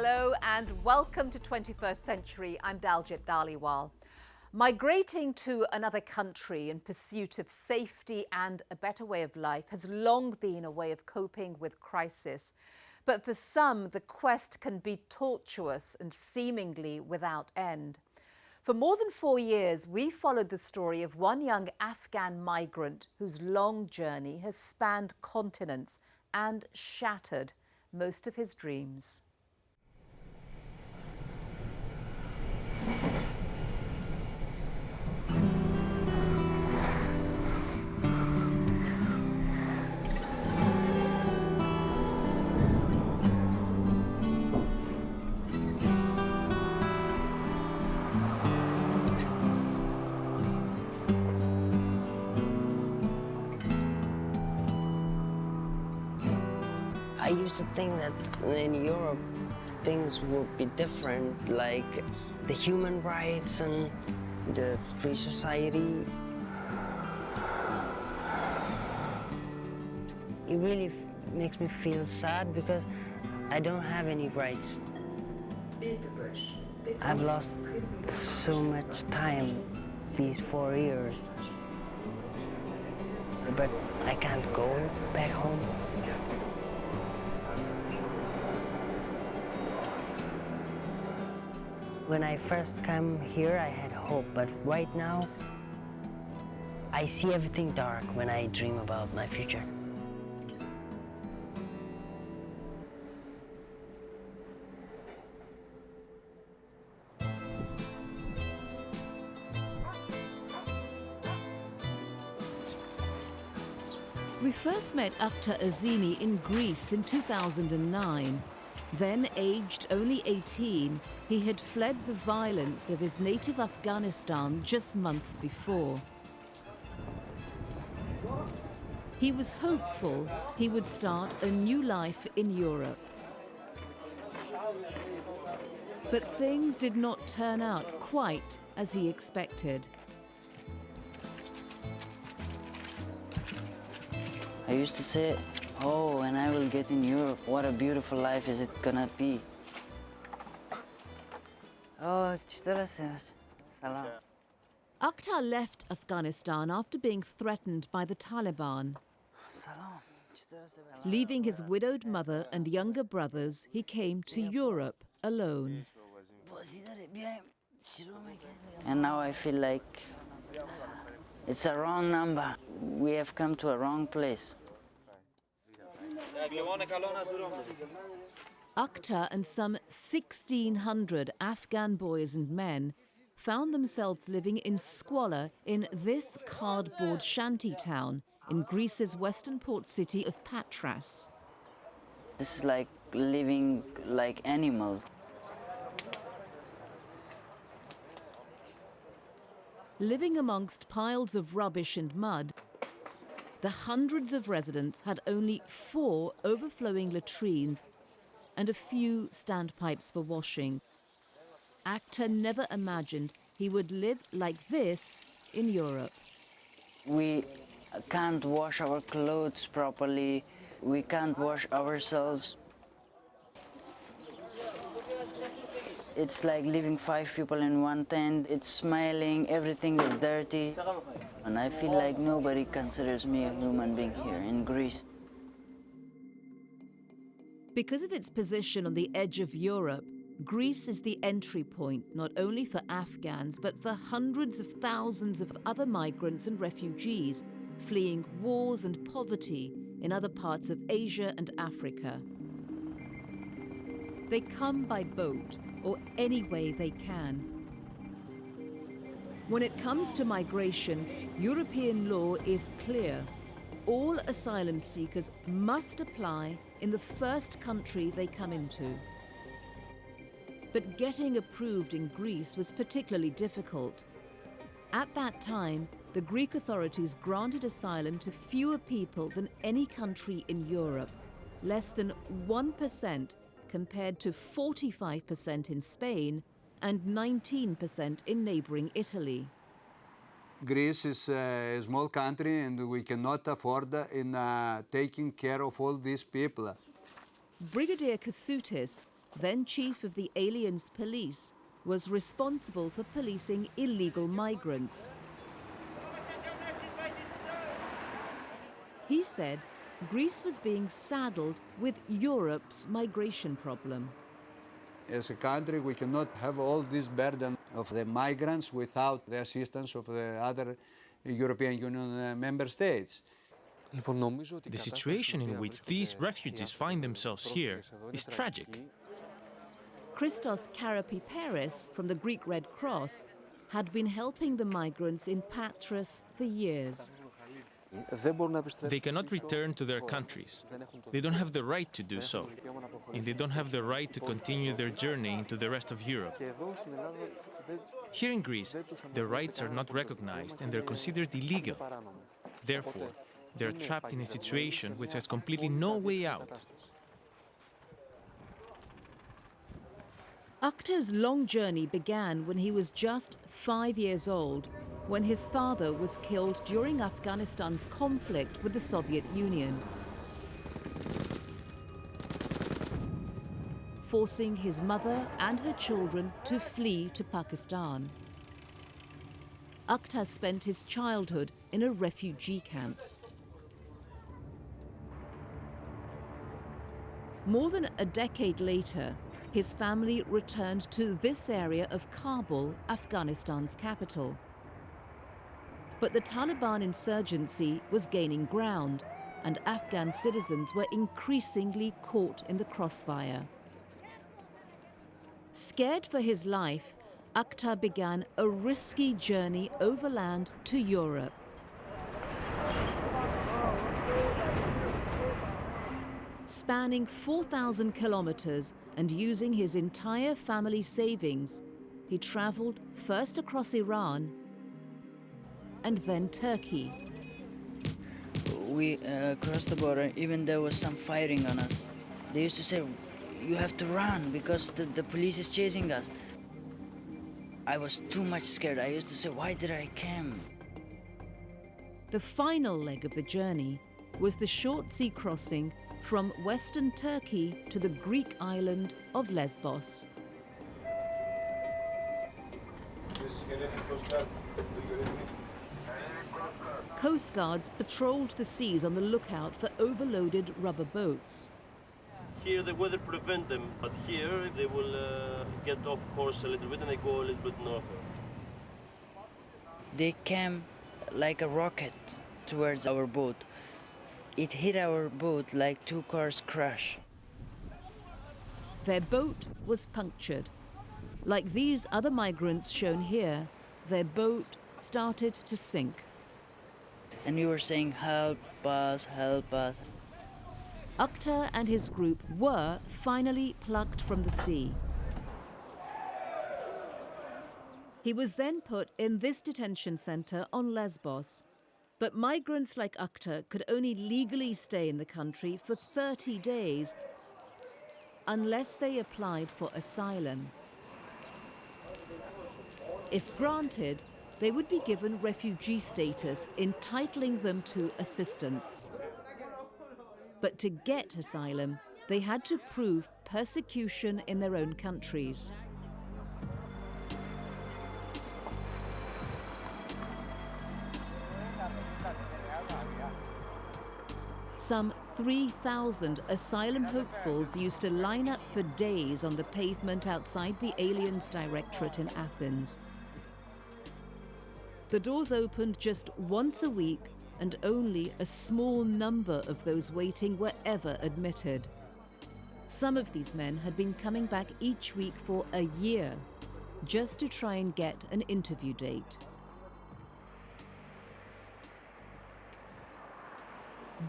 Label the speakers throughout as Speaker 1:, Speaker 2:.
Speaker 1: Hello and welcome to 21st Century. I'm Daljit Dhaliwal. Migrating to another country in pursuit of safety and a better way of life has long been a way of coping with crisis. But for some, the quest can be tortuous and seemingly without end. For more than 4 years, we followed the story of one young Afghan migrant whose long journey has spanned continents and shattered most of his dreams.
Speaker 2: I used to think that in Europe things would be different, like the human rights and the free society. It really makes me feel sad because I don't have any rights. I've lost so much time these 4 years, but I can't go back home. When I first came here, I had hope, but right now, I see everything dark when I dream about my future.
Speaker 3: We first met Akhtar Azimi in Greece in 2009. Then, aged only 18, he had fled the violence of his native Afghanistan just months before. He was hopeful he would start a new life in Europe. But things did not turn out quite as he expected.
Speaker 2: I used to say, oh, when I will get in Europe, what a beautiful life is it gonna be. Oh, salam.
Speaker 3: Akhtar left Afghanistan after being threatened by the Taliban. Leaving his widowed mother and younger brothers, he came to Europe alone.
Speaker 2: And now I feel like it's a wrong number. We have come to a wrong place.
Speaker 3: Akhtar and some 1,600 Afghan boys and men found themselves living in squalor in this cardboard shanty town in Greece's western port city of Patras.
Speaker 2: This is like living like animals.
Speaker 3: Living amongst piles of rubbish and mud, the hundreds of residents had only 4 overflowing latrines and a few standpipes for washing. Akhtar never imagined he would live like this in Europe.
Speaker 2: We can't wash our clothes properly. We can't wash ourselves. It's like leaving 5 people in one tent. It's smelling, everything is dirty. And I feel like nobody considers me a human being here in Greece.
Speaker 3: Because of its position on the edge of Europe, Greece is the entry point not only for Afghans, but for hundreds of thousands of other migrants and refugees fleeing wars and poverty in other parts of Asia and Africa. They come by boat or any way they can. When it comes to migration, European law is clear. All asylum seekers must apply in the first country they come into. But getting approved in Greece was particularly difficult. At that time, the Greek authorities granted asylum to fewer people than any country in Europe, less than 1% compared to 45% in Spain and 19% in neighboring Italy.
Speaker 4: Greece is a small country and we cannot afford in taking care of all these people.
Speaker 3: Brigadier Kasoutis then chief of the aliens police, was responsible for policing illegal migrants. He said Greece was being saddled with Europe's migration problem.
Speaker 4: As a country, we cannot have all this burden of the migrants without the assistance of the other European Union member states.
Speaker 5: The situation in which these refugees find themselves here is tragic.
Speaker 3: Christos Karapiperis from the Greek Red Cross had been helping the migrants in Patras for years.
Speaker 5: They cannot return to their countries. They don't have the right to do so. And they don't have the right to continue their journey into the rest of Europe. Here in Greece, their rights are not recognized and they're considered illegal. Therefore, they're trapped in a situation which has completely no way out.
Speaker 3: Akhtar's long journey began when he was just 5 years old, when his father was killed during Afghanistan's conflict with the Soviet Union, forcing his mother and her children to flee to Pakistan. Akhtar spent his childhood in a refugee camp. More than a decade later, his family returned to this area of Kabul, Afghanistan's capital. But the Taliban insurgency was gaining ground, and Afghan citizens were increasingly caught in the crossfire. Scared for his life, Akhtar began a risky journey overland to Europe. Spanning 4,000 kilometers and using his entire family's savings, he traveled first across Iran and then Turkey.
Speaker 2: We crossed the border, even there was some firing on us. They used to say, "You have to run because the police is chasing us." I was too much scared. I used to say, "Why did I come?"
Speaker 3: The final leg of the journey was the short sea crossing from western Turkey to the Greek island of Lesbos. Coast guards patrolled the seas on the lookout for overloaded rubber boats.
Speaker 6: Here the weather prevents them, but here they will get off course a little bit and they go a little bit north.
Speaker 2: They came like a rocket towards our boat. It hit our boat like two cars crash.
Speaker 3: Their boat was punctured. Like these other migrants shown here, their boat started to sink.
Speaker 2: And we were saying, "Help us, help us."
Speaker 3: Akhtar and his group were finally plucked from the sea. He was then put in this detention center on Lesbos. But migrants like Akhtar could only legally stay in the country for 30 days unless they applied for asylum. If granted, they would be given refugee status, entitling them to assistance. But to get asylum, they had to prove persecution in their own countries. Some 3,000 asylum hopefuls used to line up for days on the pavement outside the Aliens Directorate in Athens. The doors opened just once a week, and only a small number of those waiting were ever admitted. Some of these men had been coming back each week for a year, just to try and get an interview date.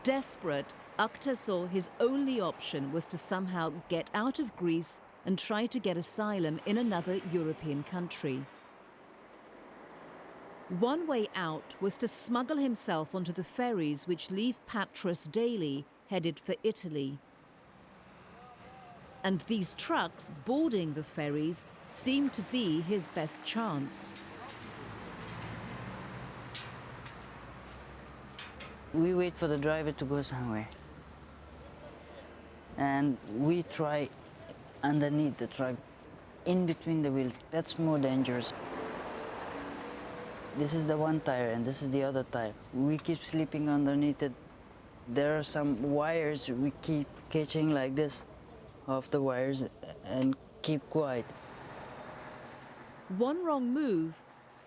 Speaker 3: Desperate, Akhtar saw his only option was to somehow get out of Greece and try to get asylum in another European country. One way out was to smuggle himself onto the ferries which leave Patras daily, headed for Italy. And these trucks boarding the ferries seemed to be his best chance.
Speaker 2: We wait for the driver to go somewhere. And we try underneath the truck, in between the wheels. That's more dangerous. This is the one tire and this is the other tire. We keep sleeping underneath it. There are some wires we keep catching like this off the wires and keep quiet.
Speaker 3: One wrong move,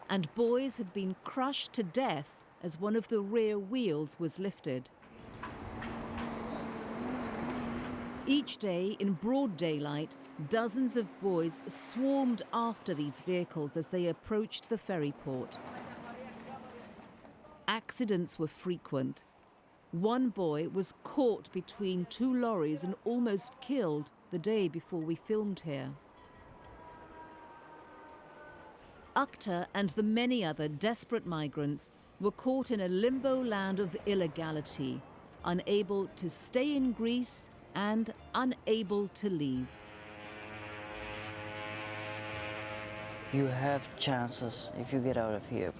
Speaker 3: and boys had been crushed to death as one of the rear wheels was lifted. Each day, in broad daylight, dozens of boys swarmed after these vehicles as they approached the ferry port. Accidents were frequent. One boy was caught between two lorries and almost killed the day before we filmed here. Akhtar and the many other desperate migrants were caught in a limbo land of illegality, unable to stay in Greece and unable to leave.
Speaker 2: You have chances if you get out of here,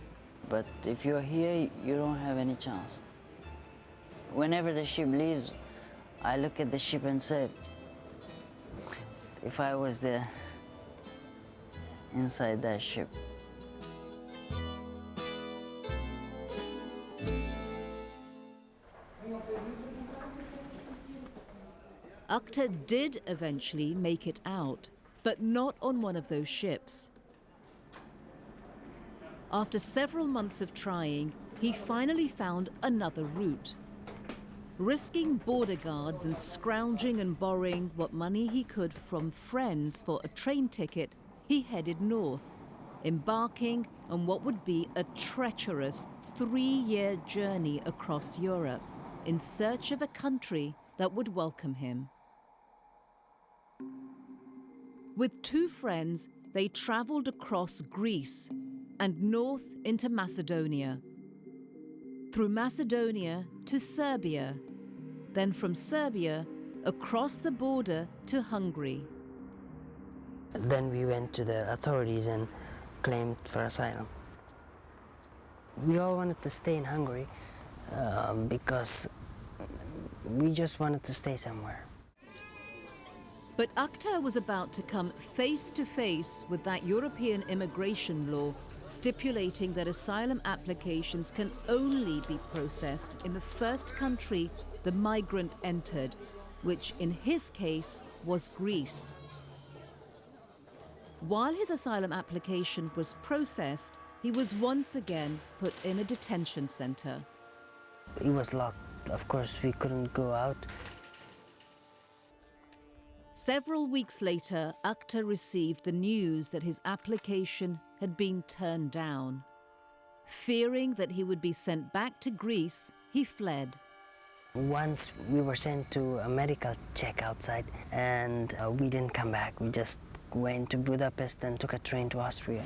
Speaker 2: but if you're here, you don't have any chance. Whenever the ship leaves, I look at the ship and say, if I was there, inside that ship.
Speaker 3: Akhtar did eventually make it out, but not on one of those ships. After several months of trying, he finally found another route. Risking border guards and scrounging and borrowing what money he could from friends for a train ticket, he headed north, embarking on what would be a treacherous 3-year journey across Europe in search of a country that would welcome him. With 2 friends, they traveled across Greece and north into Macedonia, through Macedonia to Serbia, then from Serbia across the border to Hungary.
Speaker 7: Then we went to the authorities and claimed for asylum. We all wanted to stay in Hungary because we just wanted to stay somewhere.
Speaker 3: But Akhtar was about to come face to face with that European immigration law stipulating that asylum applications can only be processed in the first country the migrant entered, which in his case was Greece. While his asylum application was processed, he was once again put in a detention center.
Speaker 7: It was locked. Of course, we couldn't go out.
Speaker 3: Several weeks later, Akhtar received the news that his application had been turned down. Fearing that he would be sent back to Greece, he fled.
Speaker 7: Once we were sent to a medical check outside, and we didn't come back. We just went to Budapest and took a train to Austria.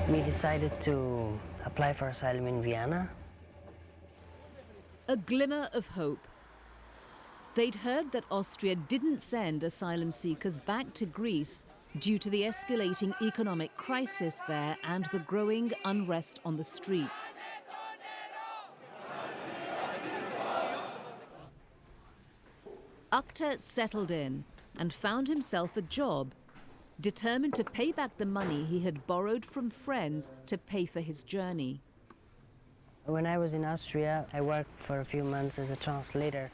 Speaker 7: We decided to apply for asylum in Vienna.
Speaker 3: A glimmer of hope. They'd heard that Austria didn't send asylum seekers back to Greece due to the escalating economic crisis there and the growing unrest on the streets. Akhtar settled in and found himself a job, determined to pay back the money he had borrowed from friends to pay for his journey.
Speaker 7: When I was in Austria, I worked for a few months as a translator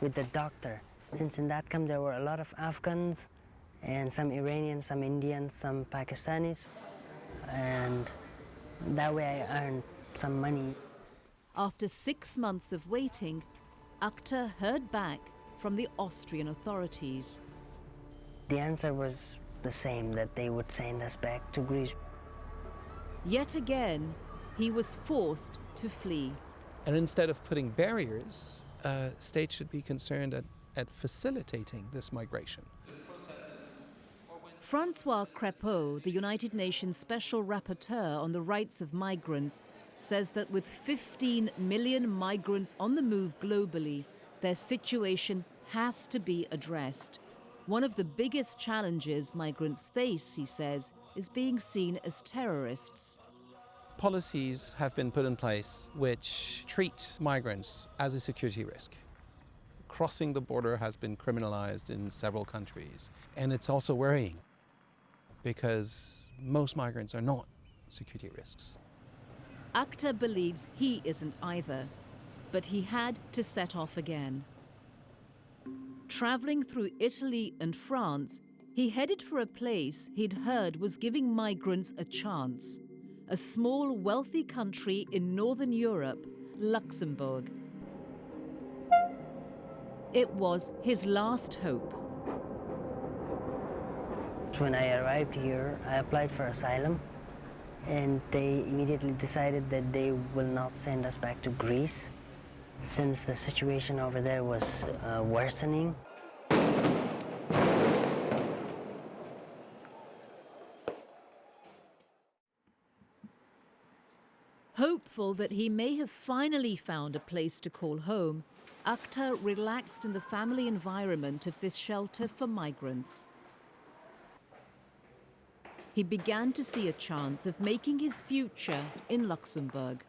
Speaker 7: with the doctor. Since in that camp there were a lot of Afghans and some Iranians, some Indians, some Pakistanis, and that way I earned some money.
Speaker 3: After 6 months of waiting, Akhtar heard back from the Austrian authorities.
Speaker 7: The answer was the same, that they would send us back to Greece.
Speaker 3: Yet again, he was forced to flee.
Speaker 8: And instead of putting barriers, states should be concerned at facilitating this migration.
Speaker 3: Francois Crépeau, the United Nations Special Rapporteur on the Rights of Migrants, says that with 15 million migrants on the move globally, their situation has to be addressed. One of the biggest challenges migrants face, he says, is being seen as terrorists.
Speaker 8: Policies have been put in place which treat migrants as a security risk. crossing the border has been criminalized in several countries. And it's also worrying because most migrants are not security risks.
Speaker 3: Akhtar believes he isn't either, but he had to set off again. Traveling through Italy and France, he headed for a place he'd heard was giving migrants a chance. A small, wealthy country in Northern Europe, Luxembourg. It was his last hope.
Speaker 7: When I arrived here, I applied for asylum, and they immediately decided that they will not send us back to Greece, since the situation over there was worsening.
Speaker 3: Hopeful that he may have finally found a place to call home, Akhtar relaxed in the family environment of this shelter for migrants. He began to see a chance of making his future in Luxembourg.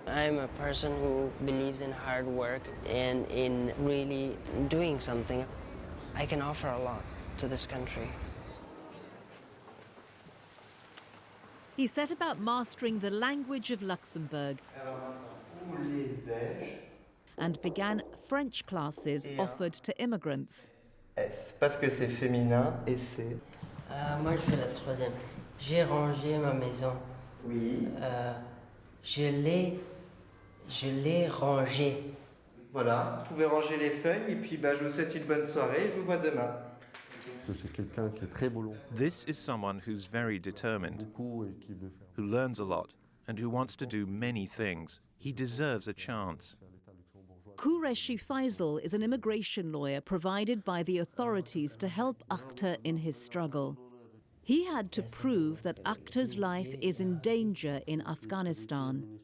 Speaker 7: I'm a person who believes in hard work and in really doing something. I can offer a lot to this country.
Speaker 3: He set about mastering the language of Luxembourg and began French classes offered to immigrants.
Speaker 9: S, parce que c'est féminin et c'est...
Speaker 7: Moi, je fais la troisième. J'ai rangé ma maison.
Speaker 9: Oui.
Speaker 7: Je l'ai rangée.
Speaker 9: Voilà, vous pouvez ranger les feuilles et puis je vous souhaite une bonne soirée et je vous vois demain.
Speaker 10: C'est quelqu'un qui est très volontaire.
Speaker 11: This is someone who's very determined, who learns a lot, and who wants to do many things. He deserves a chance.
Speaker 3: Qureshi Faisal is an immigration lawyer provided by the authorities to help Akhtar in his struggle. He had to prove that Akhtar's life is in danger in Afghanistan.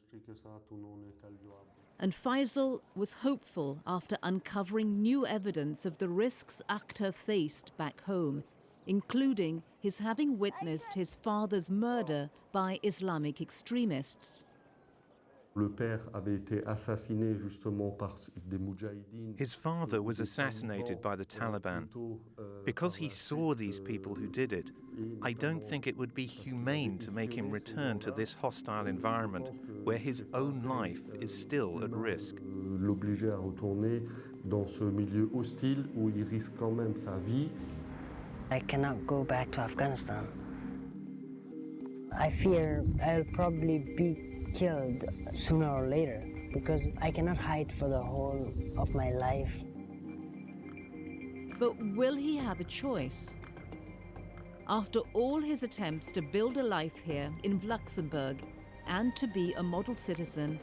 Speaker 3: And Faisal was hopeful after uncovering new evidence of the risks Akhtar faced back home, including his having witnessed his father's murder by Islamic extremists.
Speaker 11: His father was assassinated by the Taliban. Because he saw these people who did it, I don't think it would be humane to make him return to this hostile environment where his own life is still at risk.
Speaker 10: L'obliger à retourner dans ce milieu hostile où il risque quand même sa vie.
Speaker 7: I cannot go back to Afghanistan. I fear I'll probably be killed sooner or later because I cannot hide for the whole of my life.
Speaker 3: But will he have a choice? After all his attempts to build a life here in Luxembourg and to be a model citizen,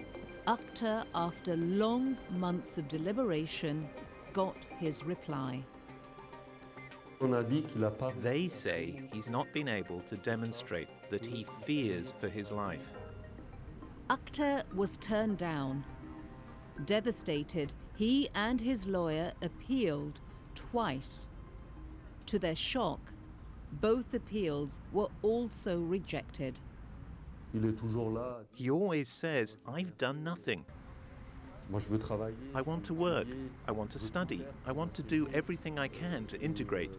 Speaker 3: Akhtar, after long months of deliberation, got his reply.
Speaker 11: They say he's not been able to demonstrate that he fears for his life.
Speaker 3: Akhtar was turned down. Devastated, he and his lawyer appealed twice. To their shock, both appeals were also rejected.
Speaker 11: He always says, I've done nothing. I want to work, I want to study, I want to do everything I can to integrate.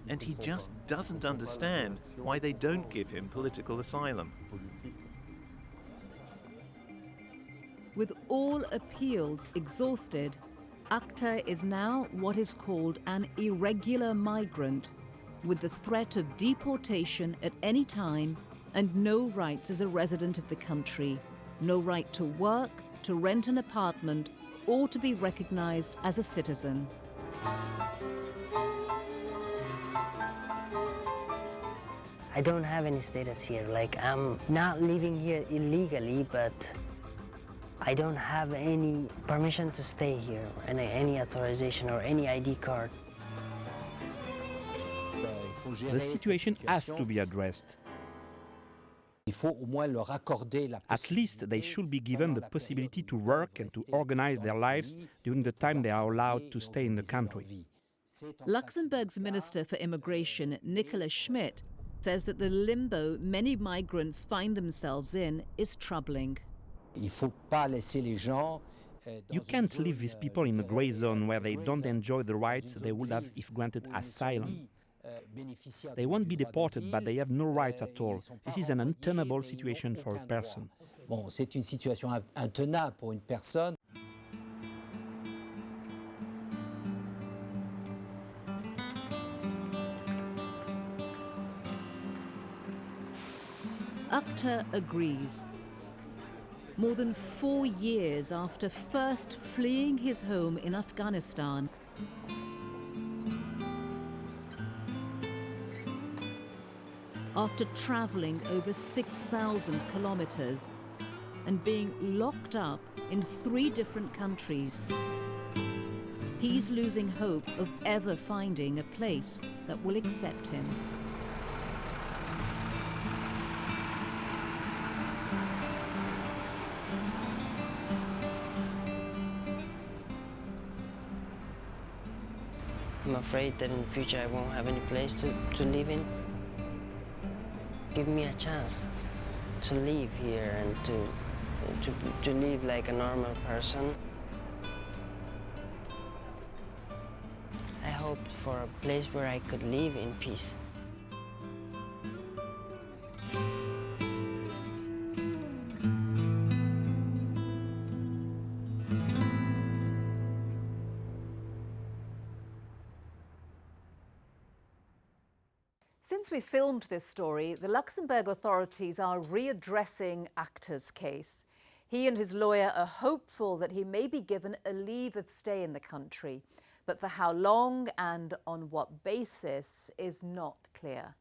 Speaker 11: And he just doesn't understand why they don't give him political asylum.
Speaker 3: With all appeals exhausted, Akhtar is now what is called an irregular migrant, with the threat of deportation at any time and no rights as a resident of the country, no right to work, to rent an apartment, or to be recognized as a citizen.
Speaker 7: I don't have any status here. Like, I'm not living here illegally, but I don't have any permission to stay here, any authorization or any ID card.
Speaker 12: The situation has to be addressed. At least they should be given the possibility to work and to organize their lives during the time they are allowed to stay in the country.
Speaker 3: Luxembourg's Minister for Immigration, Nicolas Schmidt, says that the limbo many migrants find themselves in is troubling.
Speaker 12: You can't leave these people in a grey zone where they don't enjoy the rights they would have if granted asylum. They won't be deported, but they have no rights at all. This is an untenable situation for a person.
Speaker 13: Bon, c'est une situation intenable pour une personne.
Speaker 3: Akhtar agrees. More than 4 years after first fleeing his home in Afghanistan, after traveling over 6,000 kilometers and being locked up in 3 different countries, he's losing hope of ever finding a place that will accept him.
Speaker 7: I'm afraid that in the future I won't have any place to live in. Give me a chance to live here and to live like a normal person. I hoped for a place where I could live in peace.
Speaker 1: Since we filmed this story, the Luxembourg authorities are readdressing Akhtar's case. He and his lawyer are hopeful that he may be given a leave of stay in the country, but for how long and on what basis is not clear.